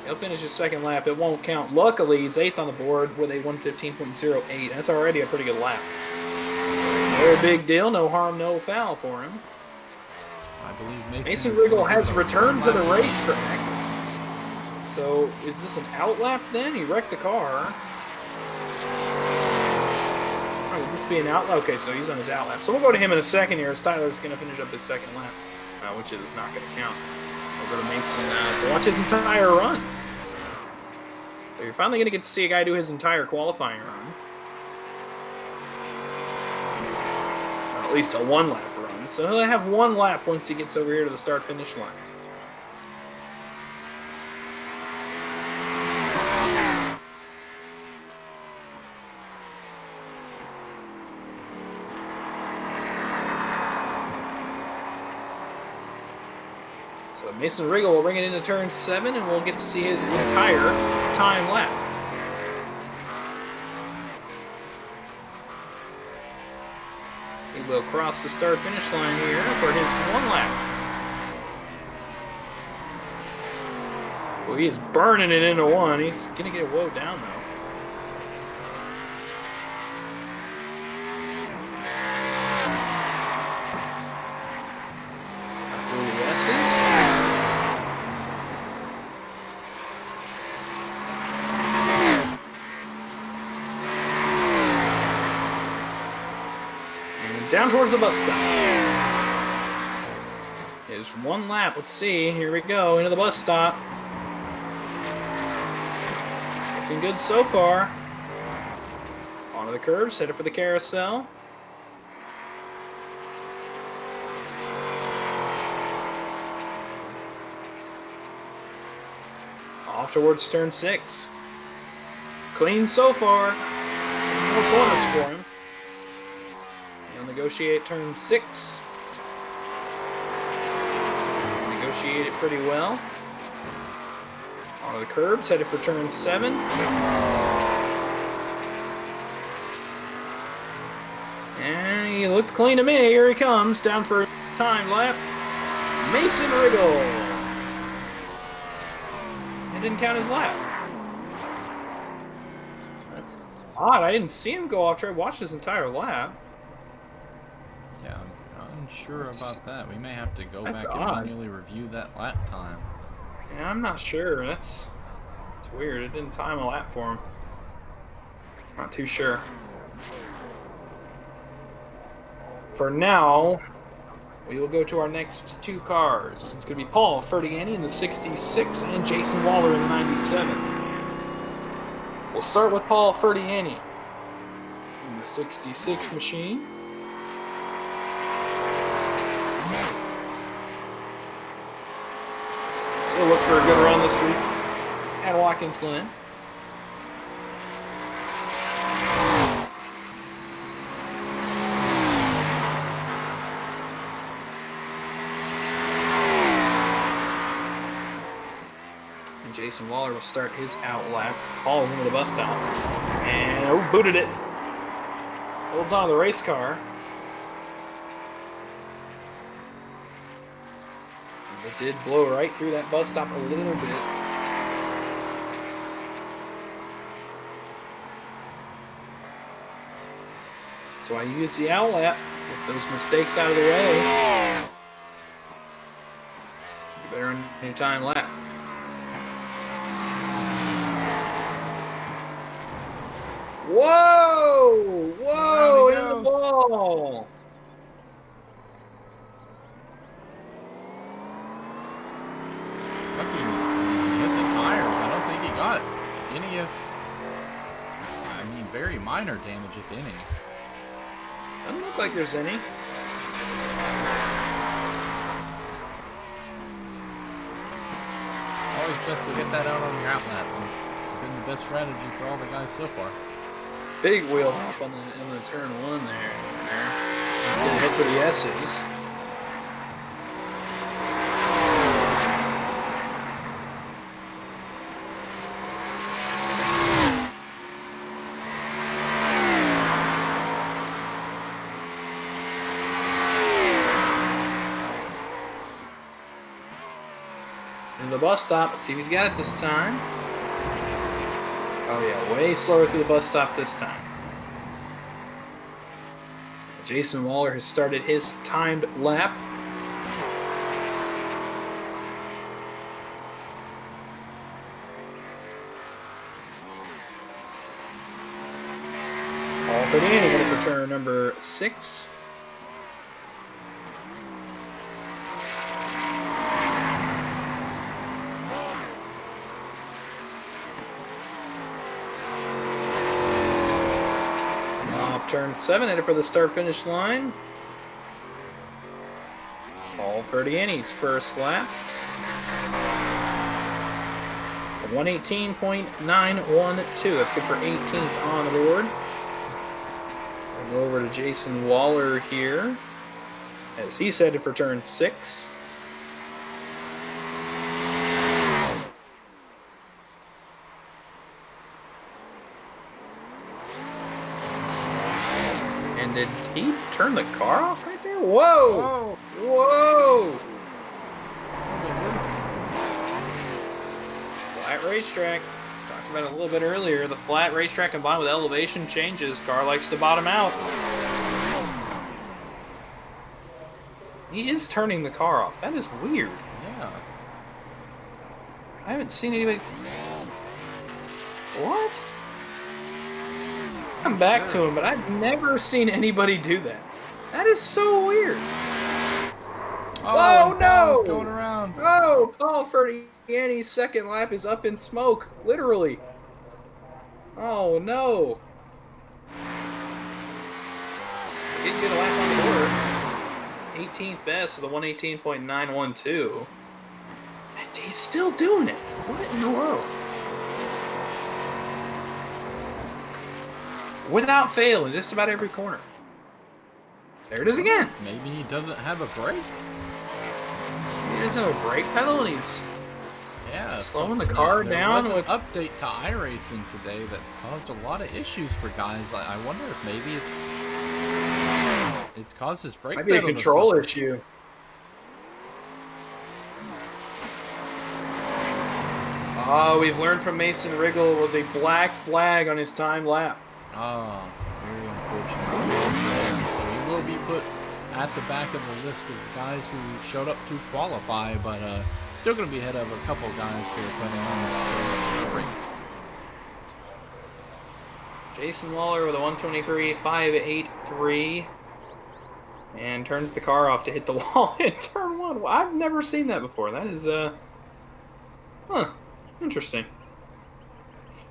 He'll finish his second lap. It won't count. Luckily, he's 8th on the board with a 1:15.08. That's already a pretty good lap. No big deal. No harm, no foul for him. I believe Mason Riggle has returned to the racetrack. So, is this an out lap then? He wrecked the car. Oh, it must be an out lap. Okay, so he's on his out lap. So we'll go to him in a second here as Tyler's going to finish up his second lap, which is not going to count. We'll go to Mason to watch his entire run. So you're finally going to get to see a guy do his entire qualifying run. Or at least a one-lap run. So he'll have one lap once he gets over here to the start-finish line. So Mason Riggle will bring it into turn 7, and we'll get to see his entire time lap. He will cross the start-finish line here for his one lap. Well, he is burning it into one. He's going to get it woed down, though. Through the S's. Down towards the bus stop. There's one lap. Let's see. Here we go. Into the bus stop. Looking good so far. Onto the curbs. Headed for the carousel. Off towards turn 6. Clean so far. More corners for him. Negotiate turn 6. Negotiate it pretty well. On the curbs, headed for turn 7. And he looked clean to me. Here he comes, down for a time lap. Mason Riggle. It didn't count his lap. That's odd. I didn't see him go off track. I watched his entire lap. Yeah, I'm unsure about that. We may have to go back and odd. manually review that lap time. Yeah, I'm not sure. It's weird. It didn't time a lap for him. Not too sure. For now, we will go to our next two cars. It's going to be Paul Ferdiani in the 66 and Jason Waller in the 97. We'll start with Paul Ferdiani in the 66 machine. We'll look for a good run this week at Watkins, Glen. And Jason Waller will start his out lap. Falls into the bus stop. And booted it. Holds on to the race car. It did blow right through that bus stop a little bit. So I use the out lap. Get those mistakes out of the way. You better on your time lap. Whoa! Whoa! Into the ball! Lucky he hit the tires. I don't think he got any of, I mean, very minor damage, if any. Doesn't look like there's any. Always best to get that out on your outlet. It's been the best strategy for all the guys so far. Big wheel hop on the turn one there. He's gonna head for the S's. The bus stop. Let's see if he's got it this time. Oh yeah, way slower through the bus stop this time. Jason Waller has started his timed lap. All for Danny, headed for turn number 6. Turn 7, headed for the start-finish line. Paul Ferdiani's first lap. 118.912. That's good for 18th on the board. We'll go over to Jason Waller here as he's headed for turn 6. And did he turn the car off right there? Whoa! Whoa! Flat racetrack. Talked about it a little bit earlier. The flat racetrack combined with elevation changes. Car likes to bottom out. He is turning the car off. That is weird. Yeah. I haven't seen anybody... What? I'm back to him, but I've never seen anybody do that. That is so weird. Oh, no! Going around. Oh, Paul Ferdiani's second lap is up in smoke, literally. Oh, no. Didn't get a lap on the board. 18th best with a 118.912. And he's still doing it. What in the world? Without fail in just about every corner. There it is again. Maybe he doesn't have a brake. He doesn't have a brake pedal, and he's slowing the car down. There was an update to iRacing today that's caused a lot of issues for guys. I wonder if maybe it's caused his brake pedal. Might be a control issue. Oh, we've learned from Mason Riggle was a black flag on his time lap. Oh, very unfortunate. So he will be put at the back of the list of guys who showed up to qualify, but still going to be ahead of a couple guys who are putting on the break. Jason Waller with a 123.583 and turns the car off to hit the wall in turn 1. Well, I've never seen that before. That is, interesting.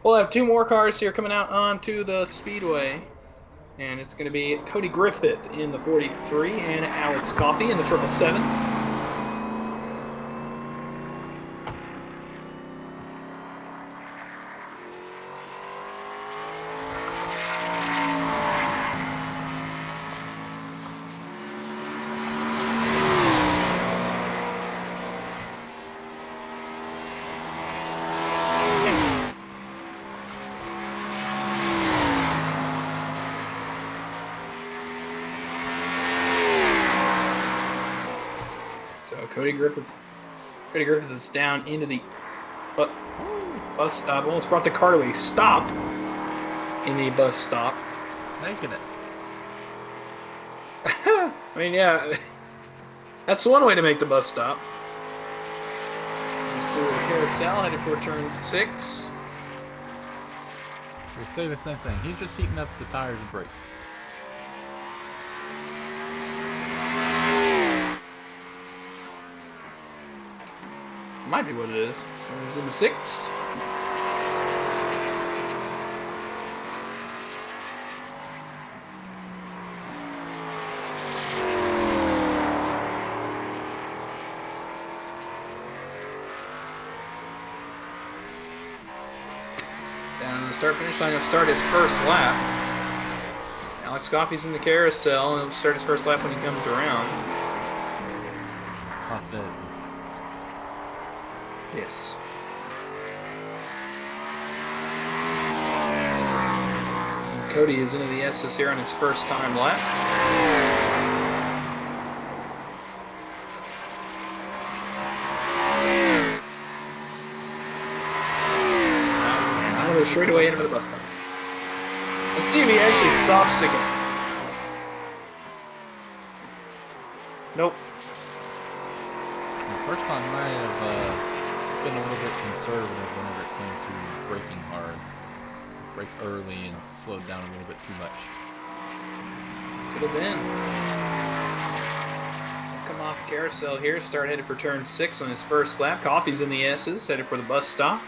We'll have 2 more cars here coming out onto the speedway. And it's going to be Cody Griffith in the 43 and Alex Coffey in the 777. So Cody Griffith is down into the bus stop. Almost brought the car to a stop in the bus stop. Snaking it. I mean, yeah, that's one way to make the bus stop. Let's do a carousel headed for turn 6. We say the same thing. He's just heating up the tires and brakes. Might be what it is. It's in 6. Down to the start-finish line, he'll start his first lap. Alex Coffey's in the carousel, and he'll start his first lap when he comes around. Tough it. Yes. And Cody is into the S's here on his first time lap. Out of the straightaway into the bus stop. Let's see if he actually stops again. Nope. The first time might have been a little bit conservative whenever it came to braking hard. Brake early and slowed down a little bit too much. Could have been. Come off the carousel here. Start headed for turn 6 on his first lap. Coffey's in the S's, headed for the bus stop.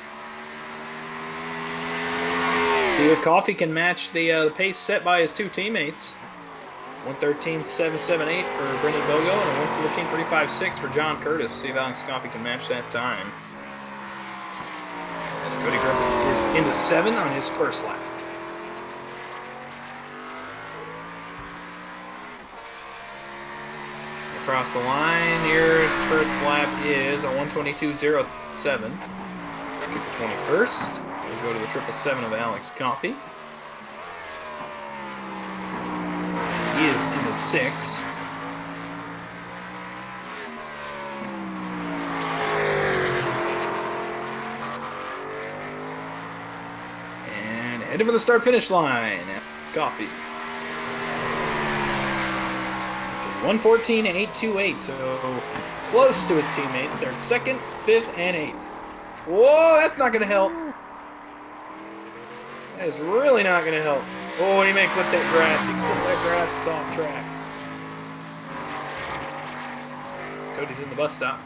See if Coffey can match the pace set by his two teammates. 1:13.778 for Brendan Bogo and a 1:14.356 for John Curtis. See if Alex Coffey can match that time. As Cody Griffith is into 7 on his first lap. Across the line here, his first lap is a 1:22.07. Looking for 21st. We'll go to the 777 of Alex Coffey. He is into 6. And headed for the start-finish line. Coffey. It's a 1:14.828, so close to his teammates. They're 2nd, 5th, and 8th. Whoa, that's not going to help. That is really not going to help. Oh, he may clip that grass. He clip that grass, it's off track. As Cody's in the bus stop.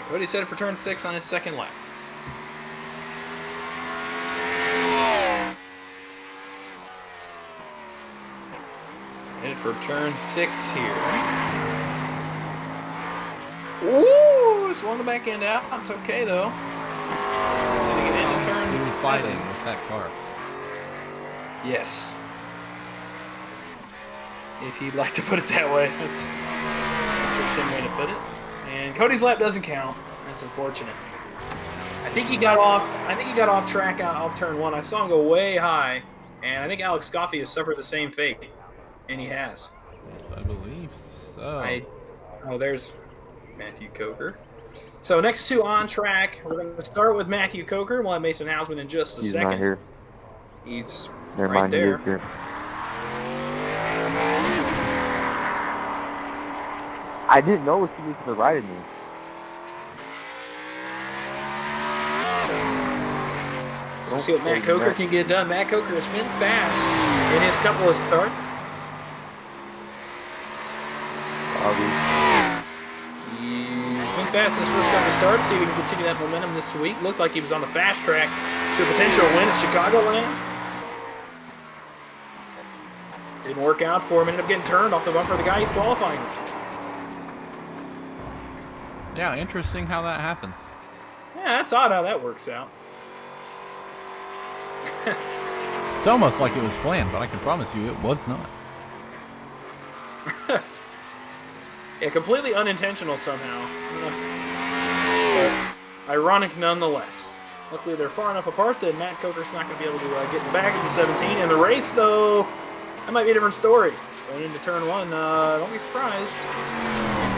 Cody's headed for turn 6 on his second lap. Headed for turn 6 here. Ooh, swung the back end out. It's okay though. He's gonna get into turn. He was fighting with that car. Yes. If you'd like to put it that way. That's an interesting way to put it. And Cody's lap doesn't count. That's unfortunate. I think he got off track off turn 1. I saw him go way high, and I think Alex Coffey has suffered the same fate. And he has. Yes, I believe so. Oh, there's Matthew Coker. So next two on track, we're going to start with Matthew Coker. We'll have Mason Hausman in just a second. He's not here. He's Never right mind, there. he is here. I didn't know he was to the right of me. So we'll see what Matt Coker can get done. Matt Coker has been fast in his couple of starts. He's been fast in his first couple of starts. See if he can continue that momentum this week. Looked like he was on the fast track to a potential win at Chicagoland. Didn't work out for him. Ended up getting turned off the bumper of the guy he's qualifying. Yeah, interesting how that happens. Yeah, that's odd how that works out. It's almost like it was planned, but I can promise you it was not. Yeah, completely unintentional somehow. But ironic nonetheless. Luckily, they're far enough apart that Matt Coker's not going to be able to get back into 17. In the race, though, that might be a different story. Going into turn 1, don't be surprised.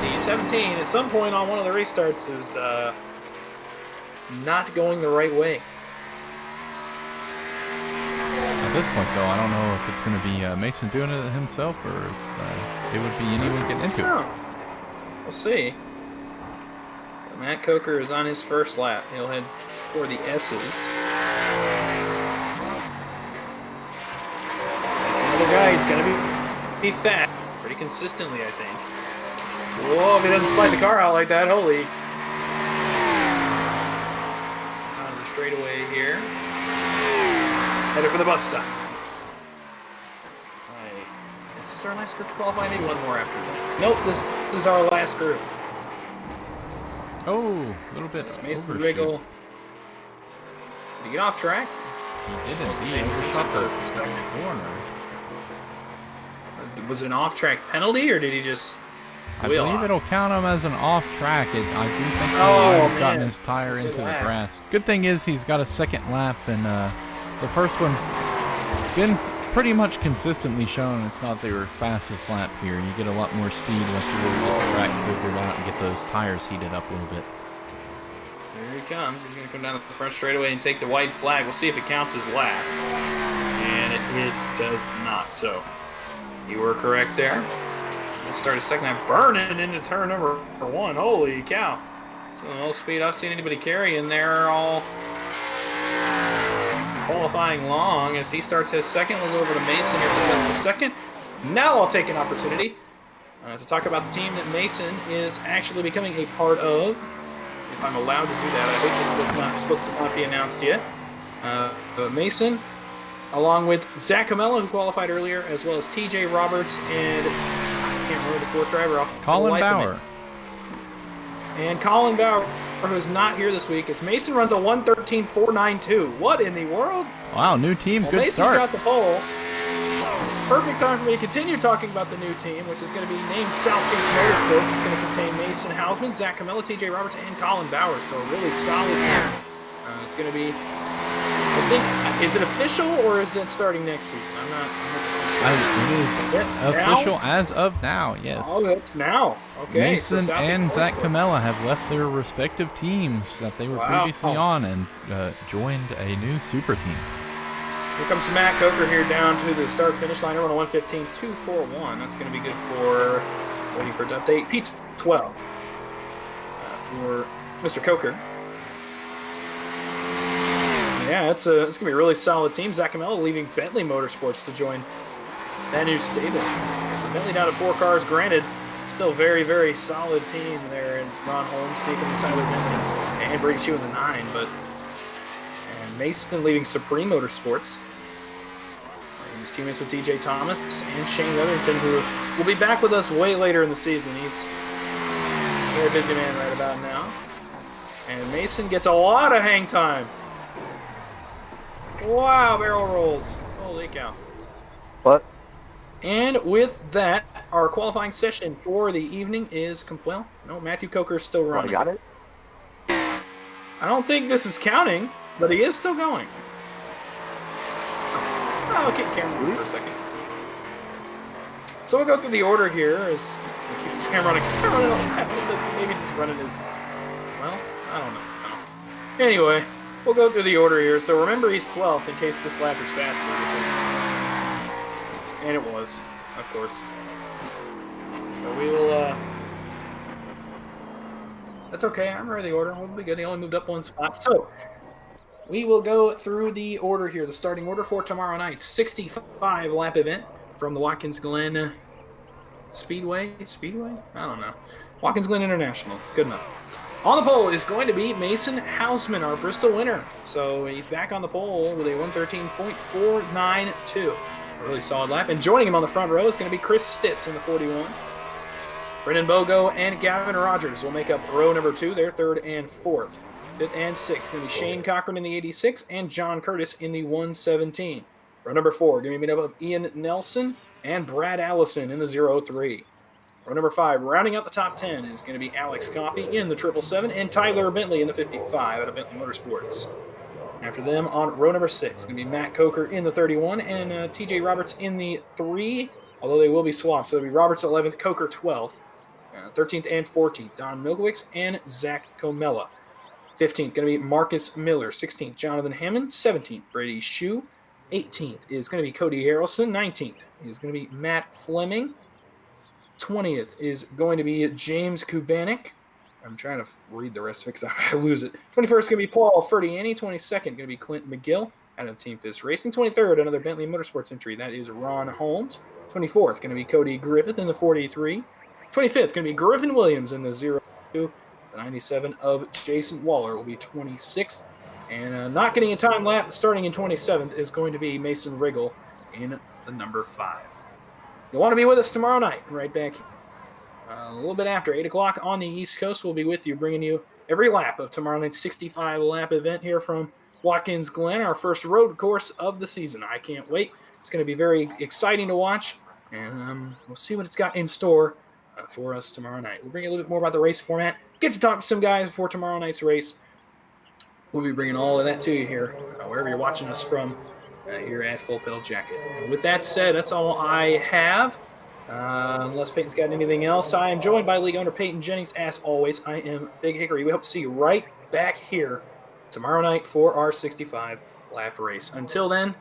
The 17, at some point on one of the race starts, is not going the right way. At this point, though, I don't know if it's going to be Mason doing it himself or if it would be anyone getting into it. We'll see. But Matt Coker is on his first lap. He'll head for the S's. That's another guy. He's going to be fat pretty consistently, I think. Whoa, if he doesn't slide the car out like that, holy. He's on the straightaway here. Headed for the bus stop. Right. Is this our last group to qualify? Maybe one more after that. Nope, this is our last group. Oh, a little bit Mason overshoot. Riggle. Did he get off track? He did indeed. Overshot the corner. Was it an off-track penalty, or did he just I wheel believe off? it'll count him as an off track. I do think he might have gotten his tire into the grass. Good thing is he's got a second lap, and the first one's been pretty much consistently shown. It's not their fastest lap here. You get a lot more speed once you really get the track figured out and get those tires heated up a little bit. Here he comes. He's going to come down the front straightaway and take the white flag. We'll see if it counts as lap. And it does not. So you were correct there. We'll start a second lap burning into turn number 1. Holy cow. It's the most speed I've seen anybody carry in there all qualifying long. As he starts his second, we'll go over to Mason here for just a second. Now I'll take an opportunity to talk about the team that Mason is actually becoming a part of. If I'm allowed to do that. I think this was not supposed to not be announced yet. But Mason, along with Zach Camella, who qualified earlier, as well as TJ Roberts and I can't remember the fourth driver off. Colin Bauer. And Colin Bauer, who's not here this week, as Mason runs a 1:13.492. What in the world? Wow, new team. Well, Good Mason's start. got the pole. Perfect time for me to continue talking about the new team, which is going to be named Southgate Motorsports. It's going to contain Mason Hausman, Zach Camella, TJ Roberts, and Colin Bauer. So a really solid team. It's going to be, I think, is it official or is it starting next season? I'm not 100% sure. It is official as of now, yes. Oh, it's now. Okay. Mason so and Zach Camella have left their respective teams that they were previously on and joined a new super team. Here comes Matt Coker here down to the start-finish line. We're on a 1:15.241. That's going to be good for, waiting for it to update, P12 for Mr. Coker. Yeah, it's going to be a really solid team. Zach Camella leaving Bentley Motorsports to join that new stable. So Bentley down to 4 cars. Granted, still very, very solid team there. And Ron Holmes sneaking in Tyler Bentley and Brady Chu in the 9. And Mason leaving Supreme Motorsports. He's teammates with DJ Thomas and Shane Weatherington, who will be back with us way later in the season. He's a very busy man right about now. And Mason gets a lot of hang time. Wow, barrel rolls. Holy cow. What? And with that, our qualifying session for the evening is complete. Well, no, Matthew Coker is still running. Oh, you got it? I don't think this is counting, but he is still going. I'll keep the camera on for a second. So we'll go through the order here as we keep the camera running. Maybe just running his, well, I don't know. Anyway, we'll go through the order here. So remember he's 12th in case this lap is faster. And it was, of course. So we will, that's okay. I remember the order. We'll be good. He only moved up 1 spot. So we will go through the order here, the starting order for tomorrow night's 65 lap event from the Watkins Glen Speedway? I don't know. Watkins Glen International. Good enough. On the pole is going to be Mason Hausman, our Bristol winner. So he's back on the pole with a 1:13.492. A really solid lap. And joining him on the front row is going to be Chris Stitz in the 41. Brendan Bogo and Gavin Rogers will make up row number 2. They're 3rd and 4th. 5th and 6th going to be Shane Cochran in the 86 and John Curtis in the 117. Row number 4 going to be made up of Ian Nelson and Brad Allison in the 03. Row number 5, rounding out the top 10, is going to be Alex Coffey in the 777 and Tyler Bentley in the 55 out of Bentley Motorsports. After them on row number 6, it's going to be Matt Coker in the 31 and TJ Roberts in the 3, although they will be swapped. So it'll be Roberts 11th, Coker 12th, 13th and 14th, Don Milkowicz and Zach Comella. 15th, going to be Marcus Miller. 16th, Jonathan Hammond. 17th, Brady Shue. 18th is going to be Cody Harrelson. 19th is going to be Matt Fleming. 20th is going to be James Kubanik. I'm trying to read the rest of it because I lose it. 21st is going to be Paul Ferdiani. 22nd going to be Clint McGill out of Team Fist Racing. 23rd, another Bentley Motorsports entry. That is Ron Holmes. 24th going to be Cody Griffith in the 43. 25th going to be Griffin Williams in the 02. The 97 of Jason Waller will be 26th. And not getting a time lap starting in 27th is going to be Mason Riggle in the number 5. You'll want to be with us tomorrow night, right back a little bit after 8 o'clock on the East Coast. We'll be with you, bringing you every lap of tomorrow night's 65-lap event here from Watkins Glen, our first road course of the season. I can't wait. It's going to be very exciting to watch, and we'll see what it's got in store for us tomorrow night. We'll bring you a little bit more about the race format, get to talk to some guys before tomorrow night's race. We'll be bringing all of that to you here, wherever you're watching us from, here at Full Pedal Jacket. And with that said, that's all I have. Unless Peyton's got anything else, I am joined by league owner Peyton Jennings. As always, I am Big Hickory. We hope to see you right back here tomorrow night for our 65-lap race. Until then,